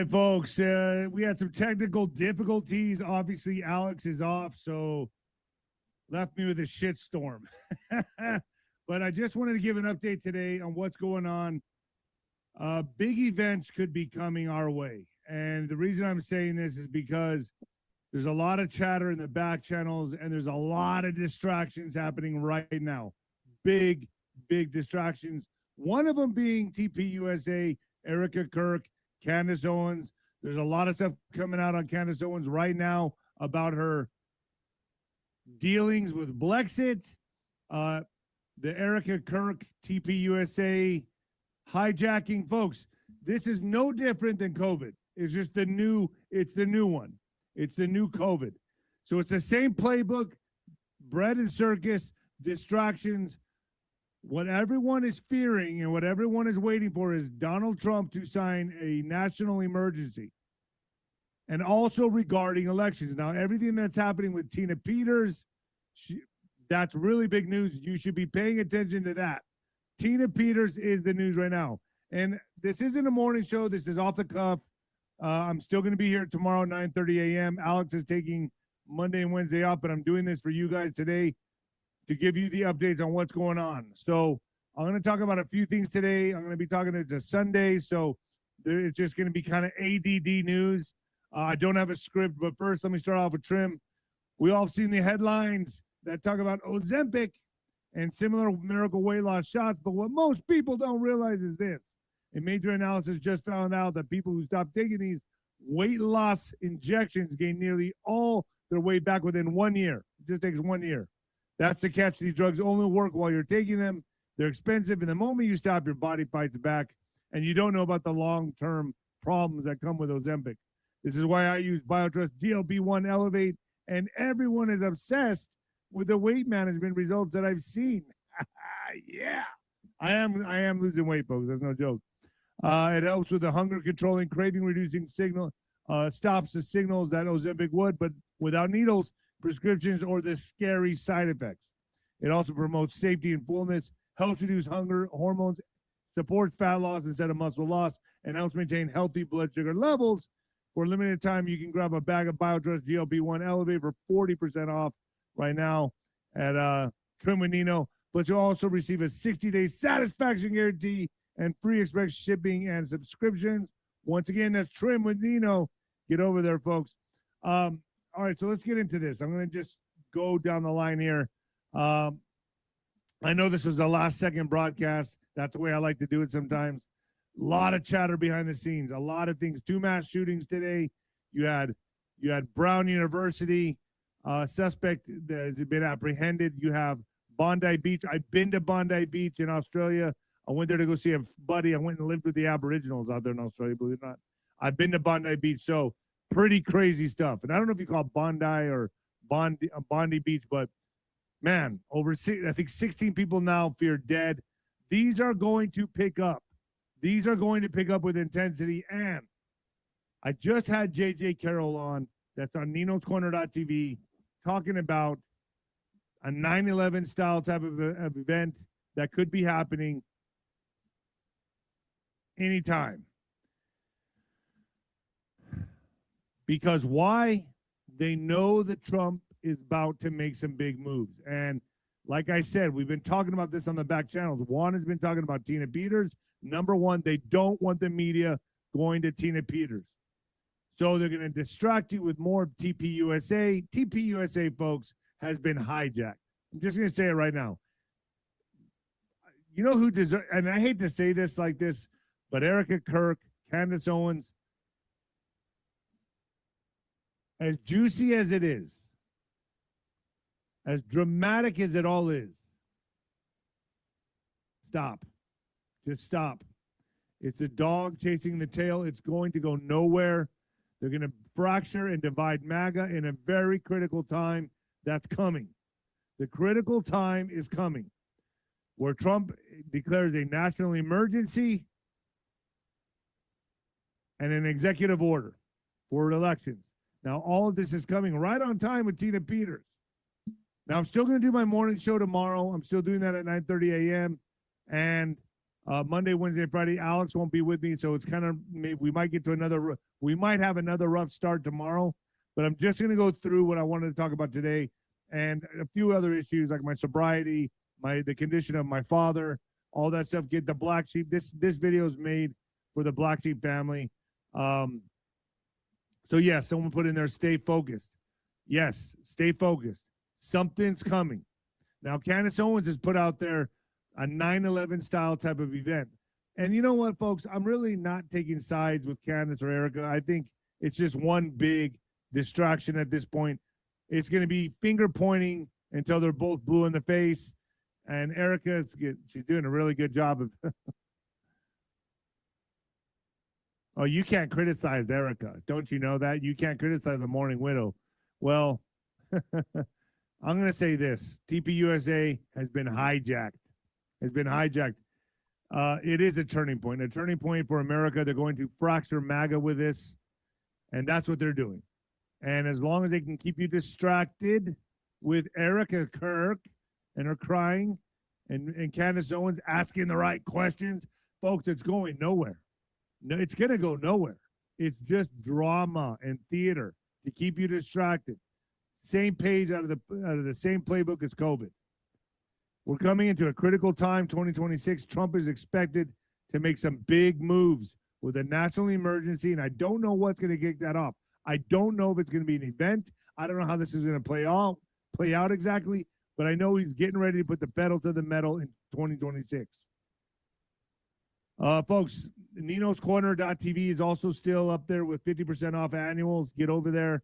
right, folks. We had some technical difficulties. Obviously, Alex is off, so left me with a shitstorm. But I just wanted to give an update today on what's going on. Big events could be coming our way. And the reason I'm saying this is because there's a lot of chatter in the back channels, and there's a lot of distractions happening right now. Big distractions. One of them being TPUSA, Erica Kirk, Candace Owens. There's a lot of stuff coming out on Candace Owens right now about her dealings with Brexit. The Erica Kirk, TPUSA hijacking. Folks, this is no different than COVID. It's just the new one. It's the new COVID. So it's the same playbook, bread and circus, distractions. What everyone is fearing and what everyone is waiting for is Donald Trump to sign a national emergency. And also regarding elections. Now, everything that's happening with Tina Peters, that's really big news. You should be paying attention to that. Tina Peters is the news right now. And this isn't a morning show. This is off the cuff. I'm still going to be here tomorrow at 9:30 a.m. Alex is taking Monday and Wednesday off, but I'm doing this for you guys today to give you the updates on what's going on. So I'm going to talk about a few things today. I'm going to be talking, it's a Sunday, so it's just going to be kind of ADD news. I don't have a script, but first let me start off with Trim. We all have seen the headlines that talk about Ozempic and similar miracle weight loss shots, but what most people don't realize is this. A major analysis just found out that people who stopped taking these weight loss injections gain nearly all their weight back within 1 year. It just takes 1 year. That's the catch. These drugs only work while you're taking them. They're expensive, and the moment you stop, your body fights back, and you don't know about the long-term problems that come with Ozempic. This is why I use BioTrust GLP-1 Elevate, and everyone is obsessed with the weight management results that I've seen. Yeah, I am losing weight, folks. That's no joke. It helps with the hunger controlling, craving reducing signal, stops the signals that Ozempic would, but without needles, prescriptions, or the scary side effects. It also promotes safety and fullness, helps reduce hunger hormones, supports fat loss instead of muscle loss, and helps maintain healthy blood sugar levels. For a limited time, you can grab a bag of BioTrust GLP-1 Elevate for 40% off right now at Trim with Nino. But you'll also receive a 60-day satisfaction guarantee and free express shipping and subscriptions. Once again, that's Trim with Nino. Get over there, folks. All right, so let's get into this. I'm going to just go down the line here. I know this was a last-second broadcast. That's the way I like to do it sometimes. A lot of chatter behind the scenes. A lot of things. 2 mass shootings today. You had Brown University suspect that has been apprehended. You have Bondi Beach. I've been to Bondi Beach in Australia. I went there to go see a buddy. I went and lived with the Aboriginals out there in Australia, believe it or not. I've been to Bondi Beach, so pretty crazy stuff. And I don't know if you call it Bondi or Bondi Beach, but man, I think 16 people now fear dead. These are going to pick up. These are going to pick up with intensity. And I just had JJ Carroll on, that's on ninoscorner.tv, talking about a 9/11 style type of event that could be happening anytime. Because why? They know that Trump is about to make some big moves. And like I said, we've been talking about this on the back channels. Juan has been talking about Tina Peters. Number one, they don't want the media going to Tina Peters. So they're going to distract you with more TPUSA. TPUSA, folks, has been hijacked. I'm just going to say it right now. You know who deserves, and I hate to say this like this, but Erica Kirk, Candace Owens, as juicy as it is, as dramatic as it all is, stop. Just stop. It's a dog chasing the tail. It's going to go nowhere. They're going to fracture and divide MAGA in a very critical time that's coming. The critical time is coming where Trump declares a national emergency and an executive order for elections. Now, all of this is coming right on time with Tina Peters. Now, I'm still going to do my morning show tomorrow. I'm still doing that at 9:30 a.m. And Monday, Wednesday, Friday. Alex won't be with me, so it's kind of we might get to another. We might have another rough start tomorrow, but I'm just going to go through what I wanted to talk about today, and a few other issues like my sobriety, the condition of my father, all that stuff. Get the black sheep. This video is made for the black sheep family. So yeah, someone put in there, stay focused. Yes, stay focused. Something's coming. Now, Candace Owens has put out there a 9/11 style type of event. And you know what, folks? I'm really not taking sides with Candace or Erica. I think it's just one big distraction at this point. It's going to be finger pointing until they're both blue in the face. And Erica, she's doing a really good job of. Oh, you can't criticize Erica. Don't you know that? You can't criticize the Mourning Widow. Well, I'm going to say this. TPUSA has been hijacked. It is a turning point for America. They're going to fracture MAGA with this, and that's what they're doing. And as long as they can keep you distracted with Erica Kirk and her crying and Candace Owens asking the right questions, folks, it's going nowhere. No, it's going to go nowhere. It's just drama and theater to keep you distracted. Same page out of the same playbook as COVID. We're coming into a critical time, 2026. Trump is expected to make some big moves with a national emergency, and I don't know what's going to kick that off. I don't know if it's going to be an event. I don't know how this is going to play out exactly, but I know he's getting ready to put the pedal to the metal in 2026. Folks, Nino'sCorner.tv is also still up there with 50% off annuals. Get over there.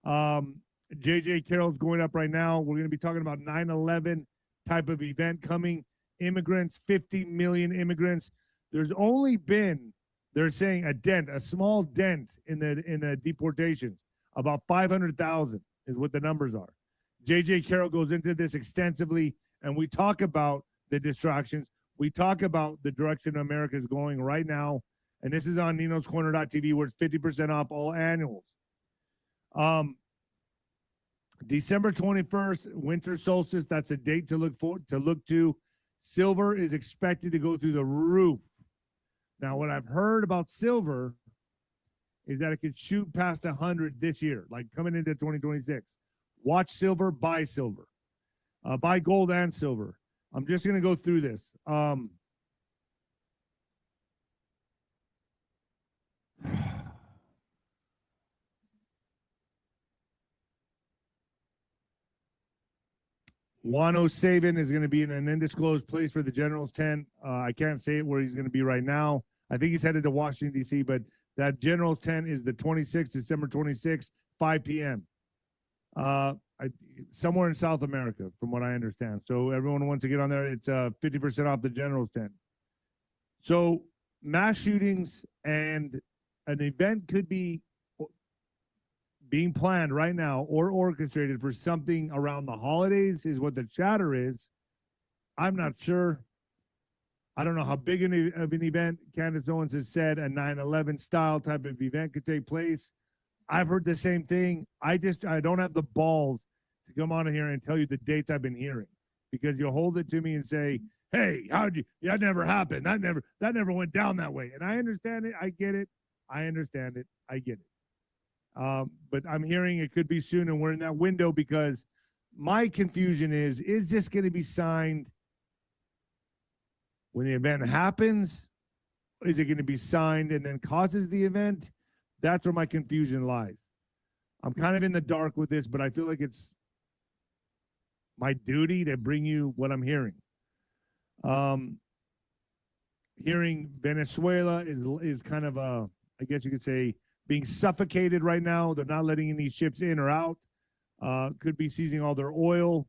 JJ Carroll's going up right now. We're going to be talking about 9/11 type of event coming. Immigrants, 50 million immigrants. There's only been, they're saying, a small dent in the deportations. About 500,000 is what the numbers are. JJ Carroll goes into this extensively, and we talk about the distractions. We talk about the direction America is going right now, and this is on Nino'sCorner.tv, where it's 50% off all annuals. December 21st, winter solstice. That's a date to look to. Silver is expected to go through the roof. Now, what I've heard about silver is that it could shoot past 100 this year, like coming into 2026. Watch silver, buy silver. Buy gold and silver. I'm just going to go through this. Juan O'Savin is going to be in an undisclosed place for the General's tent. I can't say it where he's going to be right now. I think he's headed to Washington, D.C., but that General's tent is the 26th, December 26th, 5 p.m. Somewhere in South America, from what I understand. So everyone wants to get on there. It's 50% off the General's tent. So mass shootings and an event could be being planned right now or orchestrated for something around the holidays is what the chatter is. I'm not sure. I don't know how big of an event. Candace Owens has said a 9/11 style type of event could take place. I've heard the same thing. I don't have the balls to come on here and tell you the dates I've been hearing, because you'll hold it to me and say, hey, that never happened. That never went down that way. And I understand it. I get it. I understand it. I get it. But I'm hearing it could be soon, and we're in that window, because my confusion is this going to be signed when the event happens? Is it going to be signed and then causes the event? That's where my confusion lies. I'm kind of in the dark with this, but I feel like it's my duty to bring you what I'm hearing. Hearing Venezuela is kind of I guess you could say, being suffocated right now. They're not letting any ships in or out. Could be seizing all their oil,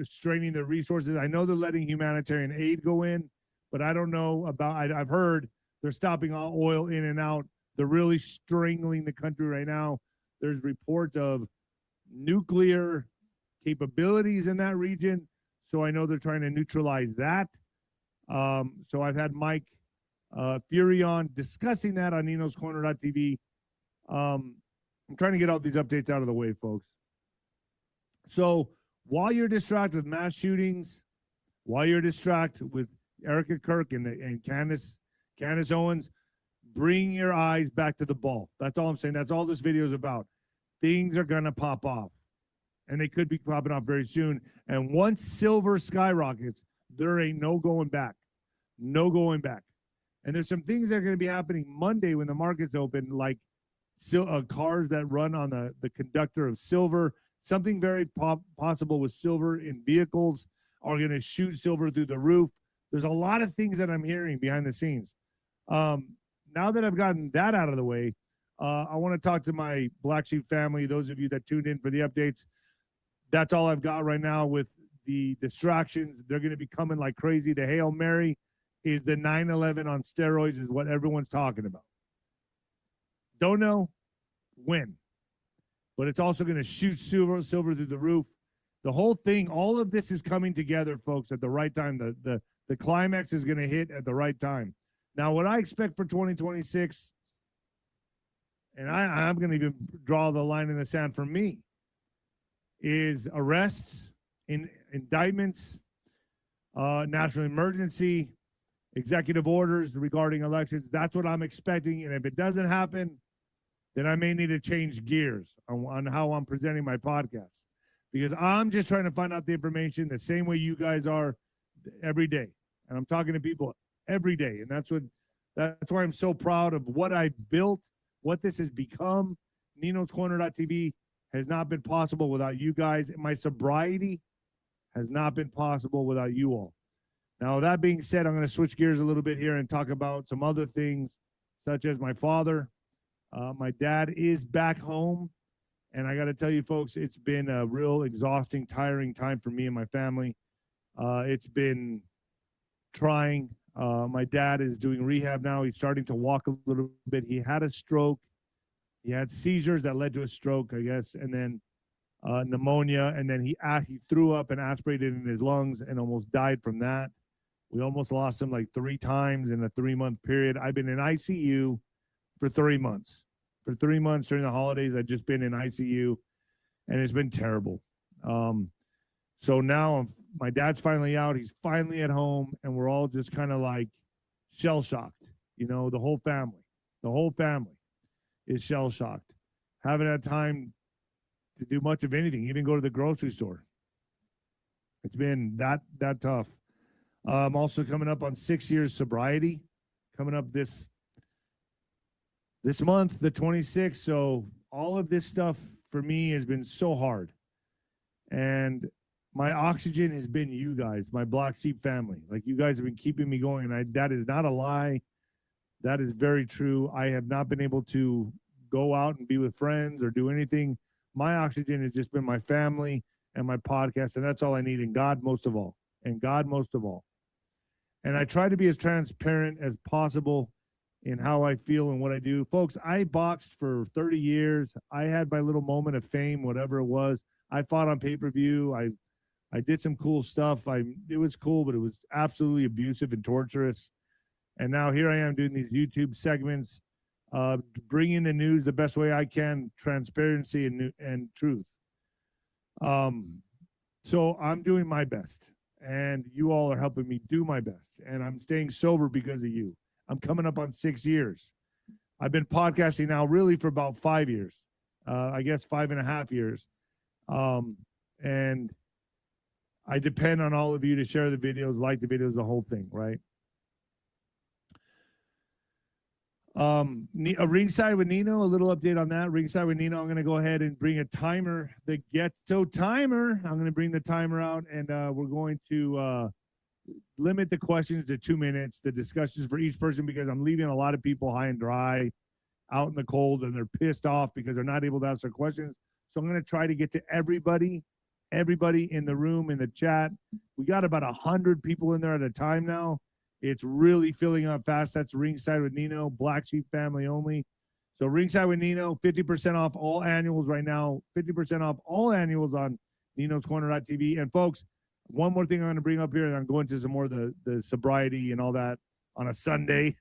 straining their resources. I know they're letting humanitarian aid go in, but I don't know about, I've heard they're stopping all oil in and out. They're really strangling the country right now. There's reports of nuclear capabilities in that region, so I know they're trying to neutralize that. So I've had Mike Fury on discussing that on Nino'sCorner.tv. I'm trying to get all these updates out of the way, folks. So while you're distracted with mass shootings, while you're distracted with Erica Kirk and Candace Owens, bring your eyes back to the ball. That's all I'm saying. That's all this video is about. Things are going to pop off, and they could be popping off very soon. And once silver skyrockets, there ain't no going back. No going back. And there's some things that are going to be happening Monday when the markets open, like cars that run on the conductor of silver. Something very possible with silver in vehicles are going to shoot silver through the roof. There's a lot of things that I'm hearing behind the scenes. Now that I've gotten that out of the way, I want to talk to my Black Sheep family, those of you that tuned in for the updates. That's all I've got right now with the distractions. They're going to be coming like crazy. The Hail Mary is the 9/11 on steroids is what everyone's talking about. Don't know when, but it's also going to shoot silver through the roof. The whole thing, all of this is coming together, folks, at the right time. The climax is going to hit at the right time. Now, what I expect for 2026, and I'm going to even draw the line in the sand for me, is arrests, indictments, national emergency, executive orders regarding elections. That's what I'm expecting. And if it doesn't happen, then I may need to change gears on how I'm presenting my podcast, because I'm just trying to find out the information the same way you guys are every day. And I'm talking to people every day. And that's why I'm so proud of what I built, what this has become. 𝗫𝗏scorner.tv has not been possible without you guys. My sobriety has not been possible without you all. Now, that being said, I'm going to switch gears a little bit here and talk about some other things, such as my father. My dad is back home. And I got to tell you, folks, it's been a real exhausting, tiring time for me and my family. It's been trying. My dad is doing rehab now. He's starting to walk a little bit. He had a stroke. He had seizures that led to a stroke, I guess, and then pneumonia. And then he threw up and aspirated in his lungs and almost died from that. We almost lost him like 3 times in a 3-month period. I've been in ICU for 3 months. For 3 months during the holidays, I've just been in ICU, and it's been terrible. So now my dad's finally out. He's finally at home, and we're all just kind of like shell-shocked. You know, the whole family is shell-shocked. Haven't had time to do much of anything, even go to the grocery store. It's been that tough. I'm also coming up on 6 years sobriety, coming up this month, the 26th. So all of this stuff for me has been so hard. And my oxygen has been you guys, my Black Sheep family. Like, you guys have been keeping me going. And that is not a lie. That is very true. I have not been able to go out and be with friends or do anything. My oxygen has just been my family and my podcast. And that's all I need. And God most of all. And I try to be as transparent as possible in how I feel and what I do. Folks, I boxed for 30 years. I had my little moment of fame, whatever it was. I fought on pay-per-view. I did some cool stuff. It was cool, but it was absolutely abusive and torturous. And now here I am doing these YouTube segments, bringing the news the best way I can, transparency and truth. So I'm doing my best, and you all are helping me do my best. And I'm staying sober because of you. I'm coming up on 6 years. I've been podcasting now really for about 5 years, I guess 5.5 years. And I depend on all of you to share the videos, like the videos, the whole thing, right? A Ringside with Nino, a little update on that. Ringside with Nino, I'm going to go ahead and bring a timer, the Ghetto timer. I'm going to bring the timer out, and we're going to limit the questions to 2 minutes, the discussions for each person, because I'm leaving a lot of people high and dry out in the cold, and they're pissed off because they're not able to ask their questions. So I'm going to try to get to everybody in the room, in the chat. We got about 100 people in there at a time now. It's really filling up fast. That's Ringside with Nino, Black Sheep family only. So Ringside with Nino, 50% off all annuals right now. 50% off all annuals on 𝗫𝗏scorner.tv. And folks, one more thing I'm going to bring up here, and I'm going to some more of the sobriety and all that on a Sunday.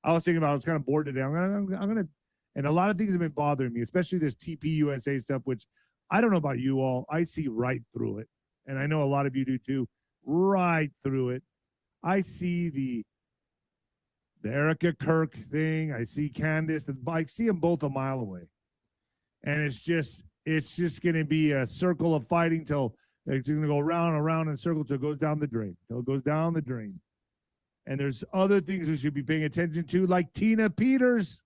I was thinking about, I was kind of bored today. I'm gonna, and a lot of things have been bothering me, especially this TPUSA stuff, which I don't know about you all. I see right through it. And I know a lot of you do too. Right through it. I see the Erica Kirk thing. I see Candace. I see them both a mile away, and it's just going to be a circle of fighting till it's going to go round and round in a circle till it goes down the drain. Till it goes down the drain. And there's other things we should be paying attention to, like Tina Peters.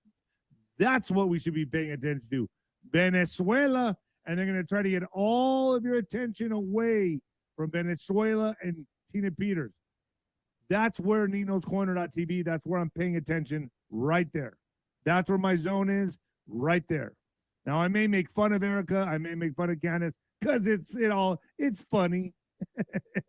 That's what we should be paying attention to. Venezuela, and they're going to try to get all of your attention away from Venezuela and Tina Peters. That's where 𝗦𝗏𝗠𝗲.tv, that's where I'm paying attention right there. That's where my zone is, right there. Now, I may make fun of Erica. I may make fun of Candace because it's funny.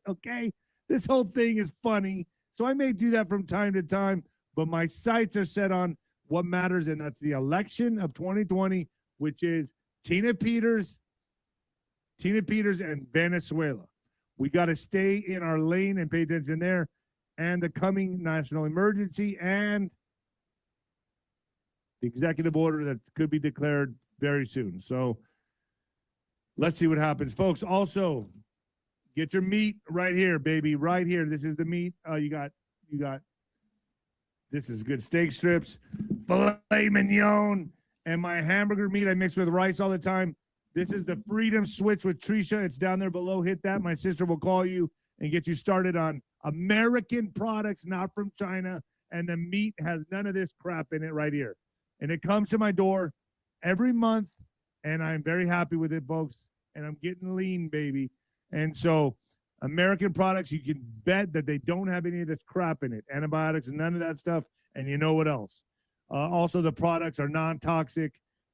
Okay? This whole thing is funny. So I may do that from time to time, but my sights are set on what matters, and that's the election of 2020, which is Tina Peters and Venezuela. We got to stay in our lane and pay attention there, and the coming national emergency and the executive order that could be declared very soon. So let's see what happens. Folks, also, get your meat right here, baby, right here. This is the meat. You got, this is good steak strips, filet mignon, and my hamburger meat I mix with rice all the time. This is the Freedom Switch with Trisha. It's down there below. Hit that. My sister will call you and get you started on American products, not from China. And the meat has none of this crap in it right here. And it comes to my door every month, and I'm very happy with it, folks. And I'm getting lean, baby. And so American products, you can bet that they don't have any of this crap in it. Antibiotics and none of that stuff. And you know what else? Also, the products are non-toxic,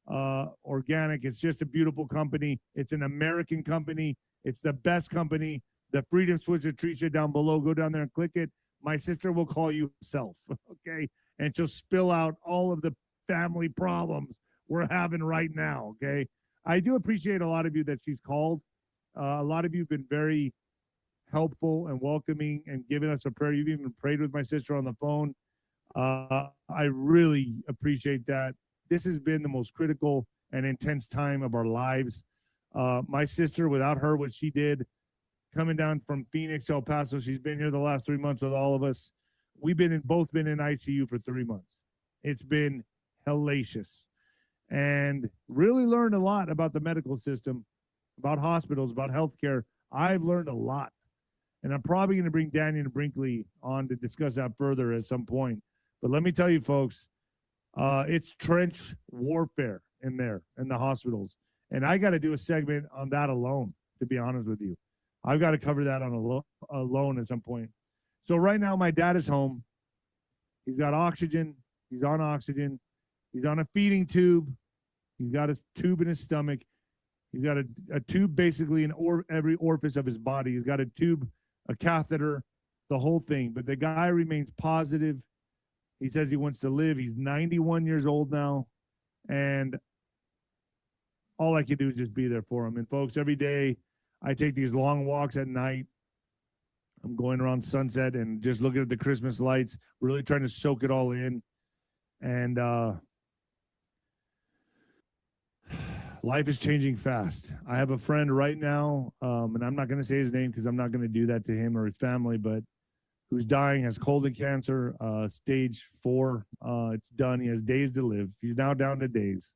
organic. It's just a beautiful company. It's an American company. It's the best company. The Freedom Switch with Trisha down below. Go down there and click it. My sister will call you herself, okay? And she'll spill out all of the family problems we're having right now, okay? I do appreciate a lot of you that she's called. A lot of you have been very helpful and welcoming and giving us a prayer. You've even prayed with my sister on the phone. I really appreciate that. This has been the most critical and intense time of our lives. My sister, without her, what she did, coming down from Phoenix, El Paso, she's been here the last 3 months with all of us. We've both been in ICU for 3 months. It's been hellacious, and really learned a lot about the medical system, about hospitals, about healthcare. I've learned a lot, and I'm probably going to bring Daniel Brinkley on to discuss that further at some point. But let me tell you, folks, it's trench warfare in there in the hospitals, and I got to do a segment on that alone, to be honest with you. I've got to cover that on alone at some point. So right now, my dad is home. He's got oxygen. He's on oxygen. He's on a feeding tube. He's got a tube in his stomach. He's got a tube basically in every orifice of his body. He's got a tube, a catheter, the whole thing. But the guy remains positive. He says he wants to live. He's 91 years old now. And all I can do is just be there for him. And folks, every day I take these long walks at night. I'm going around Sunset and just looking at the Christmas lights, really trying to soak it all in. And life is changing fast. I have a friend right now, and I'm not going to say his name because I'm not going to do that to him or his family, but who's dying, has colon cancer, stage 4. It's done. He has days to live. He's now down to days.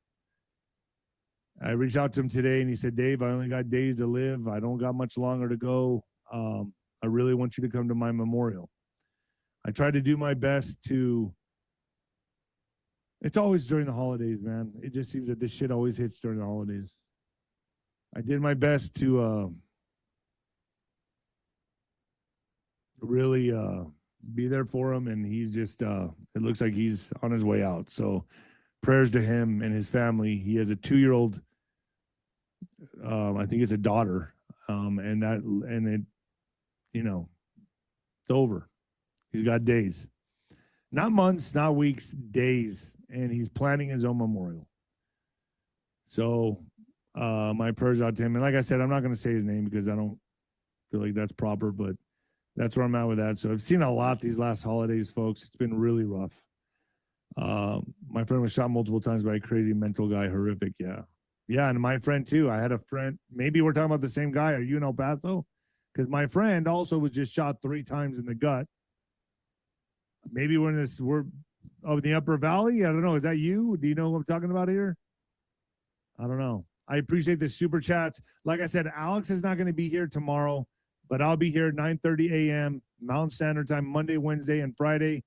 I reached out to him today, and he said, Dave, I only got days to live. I don't got much longer to go. I really want you to come to my memorial. I try to do my best to. It's always during the holidays, man. It just seems that this shit always hits during the holidays. I did my best to really be there for him, and he's just, it looks like he's on his way out. So prayers to him and his family. He has a 2-year-old, I think it's a daughter, and it, you know, it's over. He's got days. Not months, not weeks, days. And he's planning his own memorial. So my prayers out to him. And like I said, I'm not going to say his name because I don't feel like that's proper, but that's where I'm at with that. So I've seen a lot these last holidays, folks. It's been really rough. My friend was shot multiple times by a crazy mental guy. Horrific, yeah. Yeah, and my friend too. I had a friend. Maybe we're talking about the same guy. Are you in El Paso? Because my friend also was just shot 3 times in the gut. Maybe we're in the upper valley. I don't know. Is that you? Do you know what I'm talking about here? I don't know. I appreciate the super chats. Like I said, Alex is not going to be here tomorrow, but I'll be here at 9:30 a.m. Mountain Standard Time, Monday, Wednesday, and Friday.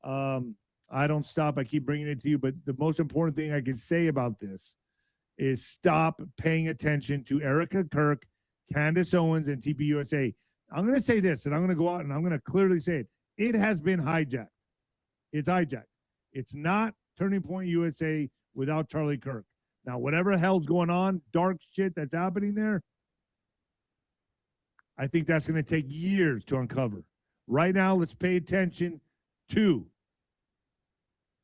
I don't stop. I keep bringing it to you. But the most important thing I can say about this is stop paying attention to Erica Kirk, Candace Owens, and TPUSA. I'm going to say this, and I'm going to go out and I'm going to clearly say it. It has been hijacked. It's hijacked. It's not Turning Point USA without Charlie Kirk. Now, whatever hell's going on, dark shit that's happening there, I think that's going to take years to uncover. Right now, let's pay attention to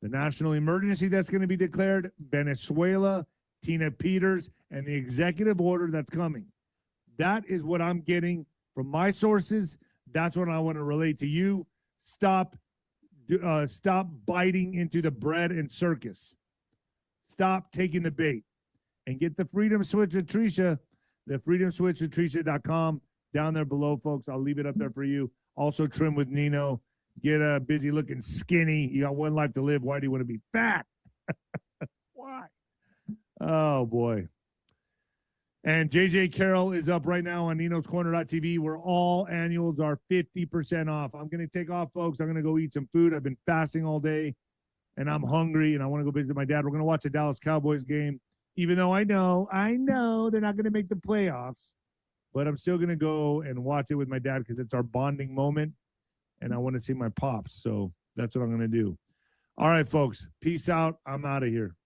the national emergency that's going to be declared, Venezuela, Tina Peters, and the executive order that's coming. That is what I'm getting from my sources. That's what I want to relate to you. Stop biting into the bread and circus. Stop taking the bait and get the Freedom Switch with Tricia, the freedomswitchwithtricia.com down there below, folks. I'll leave it up there for you. Also, Trim with Nino. Get a busy looking skinny. You got one life to live. Why do you want to be fat? Why? Oh, boy. And JJ Carroll is up right now on ninoscorner.tv, where all annuals are 50% off. I'm going to take off, folks. I'm going to go eat some food. I've been fasting all day, and I'm hungry, and I want to go visit my dad. We're going to watch the Dallas Cowboys game, even though I know they're not going to make the playoffs. But I'm still going to go and watch it with my dad because it's our bonding moment, and I want to see my pops. So that's what I'm going to do. All right, folks. Peace out. I'm out of here.